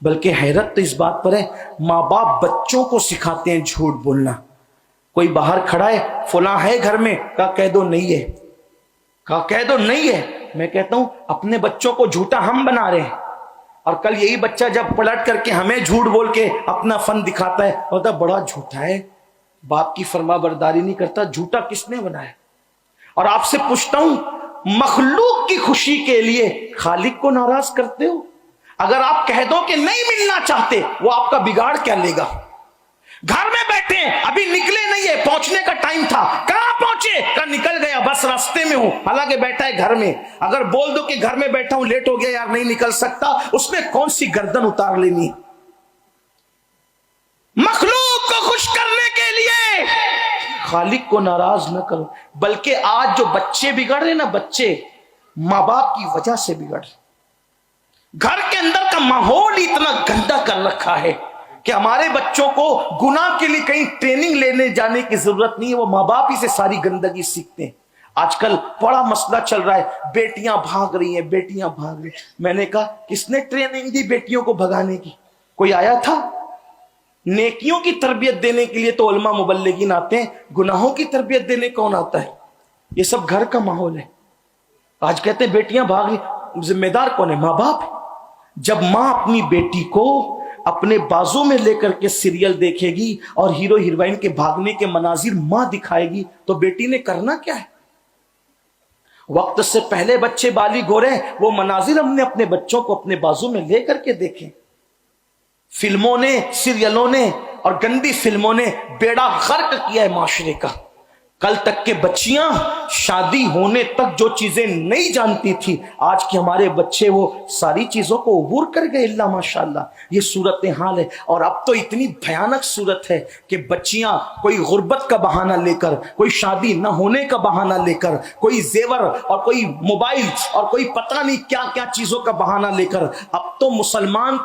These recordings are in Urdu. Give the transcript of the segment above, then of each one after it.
بلکہ حیرت تو اس بات پر ہے ماں باپ بچوں کو سکھاتے ہیں جھوٹ بولنا. کوئی باہر کھڑا ہے فلاں ہے گھر میں، کہا کہہ دو نہیں ہے، کہا کہہ دو نہیں ہے. میں کہتا ہوں اپنے بچوں کو جھوٹا ہم بنا رہے ہیں، اور کل یہی بچہ جب پلٹ کر کے ہمیں جھوٹ بول کے اپنا فن دکھاتا ہے بولتا بڑا جھوٹا ہے، باپ کی فرما برداری نہیں کرتا. جھوٹا کس نے بنایا؟ اور آپ سے پوچھتا ہوں مخلوق کی خوشی کے لیے خالق کو ناراض کرتے ہو؟ اگر آپ کہہ دو کہ نہیں ملنا چاہتے، وہ آپ کا بگاڑ کیا لے گا؟ گھر میں بیٹھے ہیں، ابھی نکلے نہیں ہے، پہنچنے کا ٹائم تھا، کہاں پہنچے؟ کہاں نکل گیا، بس راستے میں ہوں، حالانکہ بیٹھا ہے گھر میں. اگر بول دو کہ گھر میں بیٹھا ہوں لیٹ ہو گیا یار نہیں نکل سکتا، اس میں کون سی گردن اتار لینی؟ مخلوق کو خوش کرنے کے لیے خالق کو ناراض نہ کرو. بلکہ آج جو بچے بگڑ رہے نا، بچے ماں باپ کی وجہ سے بگڑ رہے. گھر کے اندر کا ماحول اتنا گندا کر رکھا ہے کہ ہمارے بچوں کو گناہ کے لیے کہیں ٹریننگ لینے جانے کی ضرورت نہیں ہے، وہ ماں باپ ہی سے ساری گندگی سیکھتے ہیں. آج کل بڑا مسئلہ چل رہا ہے، بیٹیاں بھاگ رہی ہیں، بیٹیاں بھاگ رہی ہیں. میں نے کہا کس نے ٹریننگ دی بیٹیوں کو بھگانے کی؟ کوئی آیا تھا؟ نیکیوں کی تربیت دینے کے لیے تو علماء مبلغین آتے ہیں، گناہوں کی تربیت دینے کون آتا ہے؟ یہ سب گھر کا ماحول ہے. آج کہتے ہیں بیٹیاں بھاگ رہی، ذمہ دار کون ہے؟ ماں باپ. جب ماں اپنی بیٹی کو اپنے بازو میں لے کر کے سیریل دیکھے گی اور ہیرو ہیروئن کے بھاگنے کے مناظر ماں دکھائے گی تو بیٹی نے کرنا کیا ہے؟ وقت سے پہلے بچے بالغ ہو رہے ہیں، وہ مناظر ہم نے اپنے بچوں کو اپنے بازو میں لے کر کے دیکھیں. فلموں نے، سیریلوں نے اور گندی فلموں نے بیڑا غرق کیا ہے معاشرے کا. کل تک کے بچیاں شادی ہونے تک جو چیزیں نہیں جانتی تھی، آج کے ہمارے بچے وہ ساری چیزوں کو عبور کر گئے. اللہ ماشاءاللہ یہ صورتحال ہے. اور اب تو اتنی بھیانک صورت ہے کہ بچیاں کوئی غربت کا بہانہ لے کر، کوئی شادی نہ ہونے کا بہانہ لے کر، کوئی زیور اور کوئی موبائل اور کوئی پتہ نہیں کیا کیا چیزوں کا بہانہ لے کر، اب تو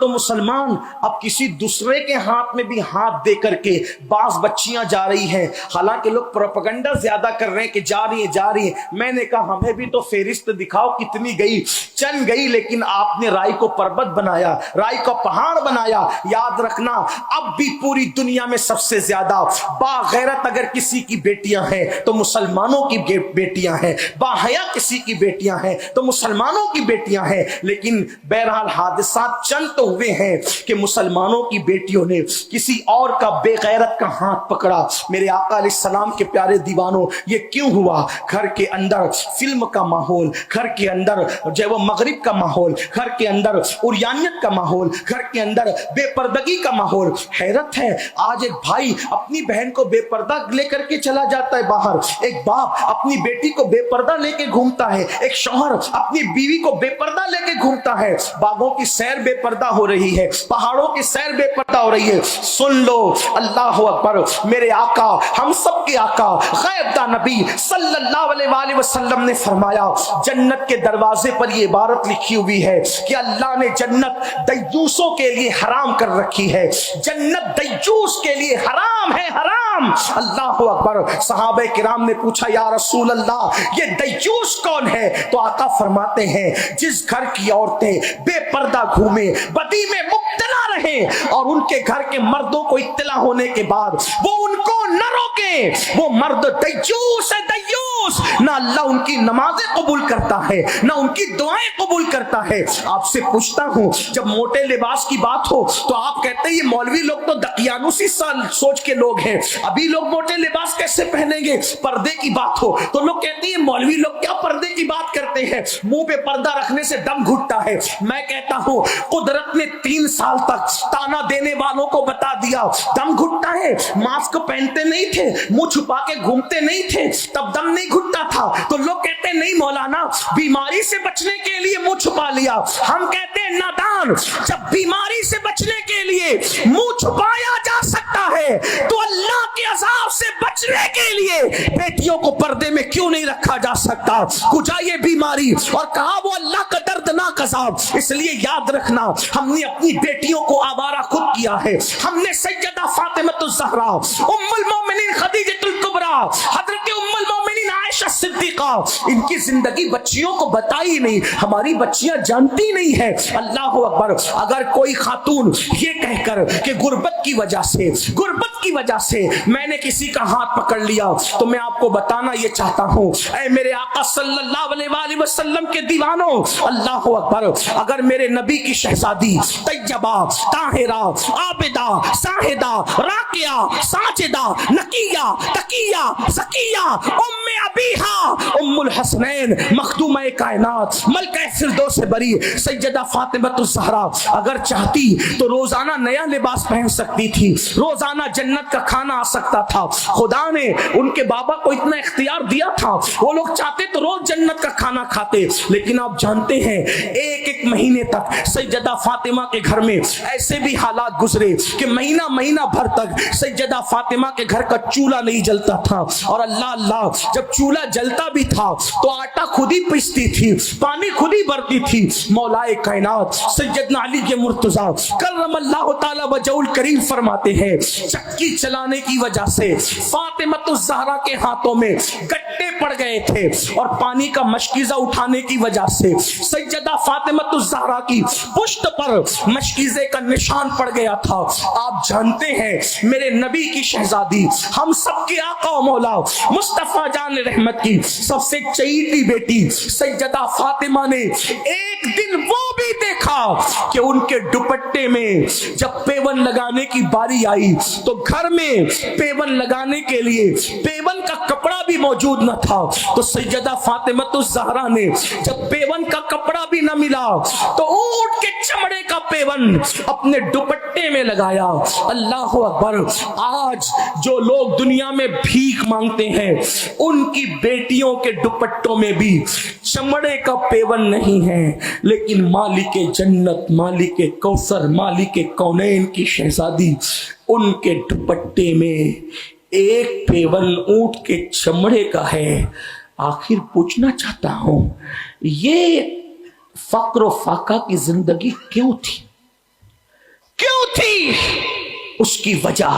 مسلمان اب کسی دوسرے کے ہاتھ میں بھی ہاتھ دے کر کے بعض بچیاں جا رہی ہیں. حالانکہ لوگ پروپیگنڈا زیادہ کر رہے ہیں کہ جا رہی ہیں. میں نے کہا ہمیں بھی تو فہرست دکھاؤ کتنی گئی. چند گئی، لیکن آپ نے رائی کو پربت بنایا، رائی کو پہاڑ بنایا. یاد رکھنا اب بھی پوری دنیا میں سب سے زیادہ باغیرت اگر کسی کی بیٹیاں ہیں تو مسلمانوں کی بیٹیاں ہیں، باحیا کسی کی بیٹیاں ہیں تو مسلمانوں کی بیٹیاں ہیں. لیکن بہرحال حادثات چند تو ہوئے ہیں کہ مسلمانوں کی بیٹیوں نے کسی اور کا بے غیرت کا ہاتھ پکڑا. میرے آقا علیہ السلام کے پیارے دیوانوں، یہ کیوں ہوا؟ گھر کے اندر فلم کا ماحول، گھر کے اندر جو وہ مغرب کا ماحول، گھر کے اندر عریانیت کا ماحول، گھر کے اندر بے پردگی کا ماحول. حیرت ہے آج ایک بھائی اپنی بہن کو بے پردہ لے کر کے چلا جاتا ہے باہر، ایک باپ اپنی بیٹی کو بے پردہ لے کے گھومتا ہے، ایک شوہر اپنی بیوی کو بے پردہ لے کے گھومتا ہے. باغوں کی سیر بے پردہ ہو رہی ہے، پہاڑوں کی سیر بے پردہ ہو رہی ہے. سن لو، اللہ اکبر، میرے آقا، ہم سب کے آقا، غیب دا نبی صلی اللہ علیہ وآلہ وسلم نے فرمایا، جنت کے دروازے پر یہ عبارت لکھی ہوئی ہے کہ اللہ نے جنت دیوسوں کے لیے حرام کر رکھی ہے. جنت دیوس کے لیے حرام ہے، حرام. اللہ اکبر. صحابہ کرام نے پوچھا یا رسول اللہ یہ دیوس کون ہے؟ تو آقا فرماتے ہیں جس گھر کی عورتیں بے پردہ گھومیں، بدی میں مبتلا رہیں اور ان کے گھر کے مردوں کو اطلاع ہونے کے بعد وہ ان کو نہ روکیں، وہ مرد دیوس ہے، دیوس. نہ اللہ ان کی نمازیں قبول کرتا ہے، نہ ان کی دعائیں قبول کرتا ہے. آپ سے پوچھتا ہوں، جب موٹے لباس کی بات ہو تو آپ کہتے ہیں یہ مولوی لوگ تو دقیانوسی سوچ کے لوگ ہیں، ابھی لوگ موٹے لباس کیسے پہنیں گے؟ پردے کی بات ہو تو لوگ کہتے ہیں مولوی لوگ کیا پردے کی بات کرتے ہیں، منہ پہ پردہ رکھنے سے دم گھٹتا ہے. میں کہتا ہوں قدرت نے 3 سال تک تانا دینے والوں کو بتا دیا دم گھٹتا ہے. ماسک پہنتے نہیں تھے، منہ چھپا کے گھومتے نہیں تھے، تب دم نہیں گھٹتا تھا. تو لوگ کہتے ہیں نہیں مولانا بیماری سے بچنے کے لیے منہ چھپا لیا. ہم کہتے ہیں نادان، جب بیماری سے بچنے کے لیے منہ چھپایا جا سکتا ہے تو اللہ کے عذاب سے بچنے کے لیے بیٹیوں کو پردے میں کیوں نہیں رکھا جا سکتا؟ کجا یہ بیماری اور کہا وہ اللہ کا دردناک عذاب. اس لیے یاد رکھنا، ہم نے اپنی بیٹیوں کو آوارہ خود کیا ہے. ہم نے سیدہ فاطمہ الزہرا، ام المومنین خدیجہ الکبریٰ، حضرت ام المومنین عائشہ صدیقہ، ان کی زندگی بچیوں کو بتائی نہیں، ہماری بچیاں جانتی نہیں ہے۔ اللہ اکبر، اگر کوئی خاتون یہ کہہ کر کہ غربت کی وجہ سے میں نے کسی کا ہاتھ پکڑ لیا، تو میں آپ کو بتانا یہ چاہتا ہوں، اے میرے آقا صلی اللہ علیہ وآلہ وسلم کے دیوانوں، اللہ اکبر، اگر میرے نبی کی شہزادی طیبہ، طاہرہ، عابدہ، زاہدہ، راکعہ، ساجدہ، نقیہ، تقیہ، زکیہ، ام ابیہا، ام الحسنین، مخدومہ کائنات، ملکہ فردوس بری، سیدہ فاطمہ الزہرا اگر چاہتی تو روزانہ نیا لباس پہن سکتی تھی، روزانہ جنت کا کھانا آ سکتا تھا۔ خدا نے ان کے بابا کو اتنا اختیار دیا تھا، وہ لوگ چاہتے تو روز جنت کا کھانا کھاتے، لیکن آپ جانتے ہیں ایک مہینے تک سیدہ فاطمہ کے گھر میں ایسے بھی حالات گزرے کہ مہینہ بھر تک سیدہ فاطمہ کے گھر کا چولہا نہیں جلتا تھا، اور اللہ جب چولہا جلتا بھی تھا تو آٹا خود ہی پیستی تھی، پانی خود ہی بھرتی تھی۔ مولا کائنات سیدنا علی مرتضیٰ کرم اللہ تعالی وجہہ الکریم فرماتے ہیں، چکی چلانے کی وجہ سے فاطمہ الزہرا کے ہاتھوں میں گٹے پڑ گئے تھے، اور پانی کا مشکیزہ اٹھانے کی وجہ سے سیدہ فاطمہ الزہرا کی پشت پر مشکیزے کا نشان پڑ گیا تھا۔ آپ جانتے ہیں میرے نبی کی شہزادی، ہم سب کے آقا و مولا مصطفیٰ جان رحمت کی سب سے چہیتی بیٹی سیدہ فاطمہ نے ایک دن وہ بھی دیکھا کہ ان کے دوپٹے میں جب پیون لگانے کی باری آئی تو گھر میں پیون لگانے کے لیے پیون کا کپڑا بھی موجود نہ تھا، تو سیدہ فاطمہ الزہرا نے جب پیون کا کپڑا بھی نہ ملا تو اونٹ کے چمڑے کا پیون اپنے دوپٹے میں لگایا۔ اللہ اکبر، آج جو لوگ دنیا میں بھیک مانگتے ہیں ان کی بیٹیوں کے دوپٹوں میں بھی چمڑے کا پیون نہیں ہے، لیکن مالک جنت، مالک کوثر، مالک کونین کی شہزادی، ان کے دوپٹے میں ایک پیون اونٹ کے چمڑے کا ہے۔ آخر پوچھنا چاہتا ہوں، یہ فقر و فاقہ کی زندگی کیوں تھی؟ اس کی وجہ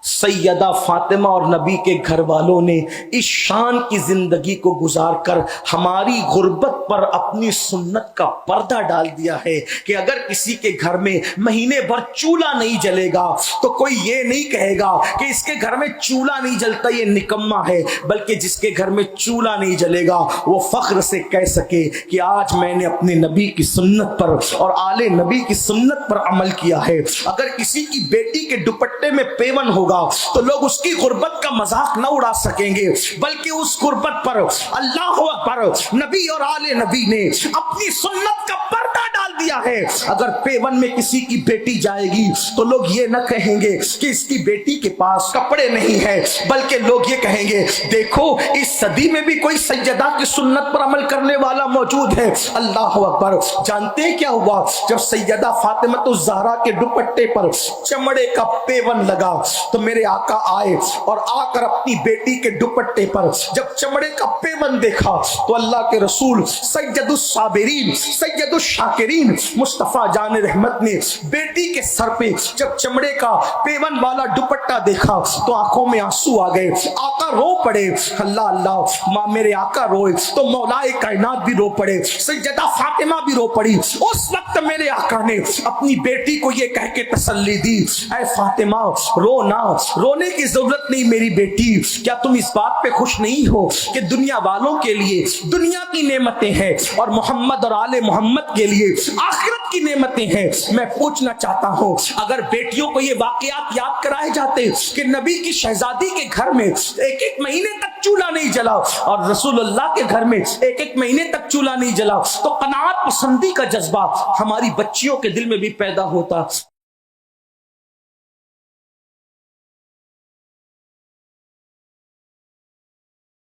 سیدہ فاطمہ اور نبی کے گھر والوں نے اس شان کی زندگی کو گزار کر ہماری غربت پر اپنی سنت کا پردہ ڈال دیا ہے کہ اگر کسی کے گھر میں مہینے بھر چولہا نہیں جلے گا تو کوئی یہ نہیں کہے گا کہ اس کے گھر میں چولہا نہیں جلتا یہ نکما ہے، بلکہ جس کے گھر میں چولہا نہیں جلے گا وہ فخر سے کہہ سکے کہ آج میں نے اپنے نبی کی سنت پر اور آل نبی کی سنت پر عمل کیا ہے۔ اگر کسی کی بیٹی کے دوپٹے میں پیون ہوگا تو لوگ اس کی غربت کا مذاق نہ اڑا سکیں گے، بلکہ اس غربت پر اللہ اکبر نبی اور آل نبی نے اپنی سنت کا پردہ ڈال دیا ہے۔ اگر پیون میں کسی کی بیٹی جائے گی تو لوگ یہ نہ کہیں گے کہ اس کی بیٹی کے پاس کپڑے نہیں ہیں، بلکہ لوگ یہ کہیں گے دیکھو اس صدی میں بھی کوئی سیدہ کی سنت پر عمل کرنے والا موجود ہے۔ اللہ اکبر، جانتے ہیں کیا ہوا؟ جب سیدہ فاطمہ الزہرا کے دوپٹے پر چمڑے کا پیون لگا تو میرے آقا آئے اور آ کر اپنی بیٹی کے دوپٹے پر جب چمڑے کا پیون دیکھا تو اللہ کے رسول سید الصابرین سید الشاکرین مصطفیٰ جان رحمت نے بیٹی کے سر پہ جب چمڑے کا پیون والا دوپٹہ دیکھا تو آنکھوں میں آنسو آ گئے، آقا رو پڑے۔ اللہ ماں میرے آقا روئے تو مولائے کائنات بھی رو پڑے، سیدہ فاطمہ بھی رو پڑی۔ اس وقت میرے آقا نے اپنی بیٹی کو یہ کہہ کے تسلی دی، اے فاطمہ رو نہ، رونے کی ضرورت نہیں میری بیٹی، کیا تم اس بات پہ خوش نہیں ہو کہ دنیا والوں کے لیے دنیا کی نعمتیں ہیں اور محمد اور آل محمد کے لیے آخرت کی نعمتیں ہیں؟ میں پوچھنا چاہتا ہوں، اگر بیٹیوں کو یہ واقعات یاد کرائے جاتے کہ نبی کی شہزادی کے گھر میں ایک مہینے تک چولہا نہیں جلا اور رسول اللہ کے گھر میں ایک مہینے تک چولہا نہیں جلا، تو قناعت پسندی کا جذبہ ہماری بچیوں کے دل میں بھی پیدا ہوتا۔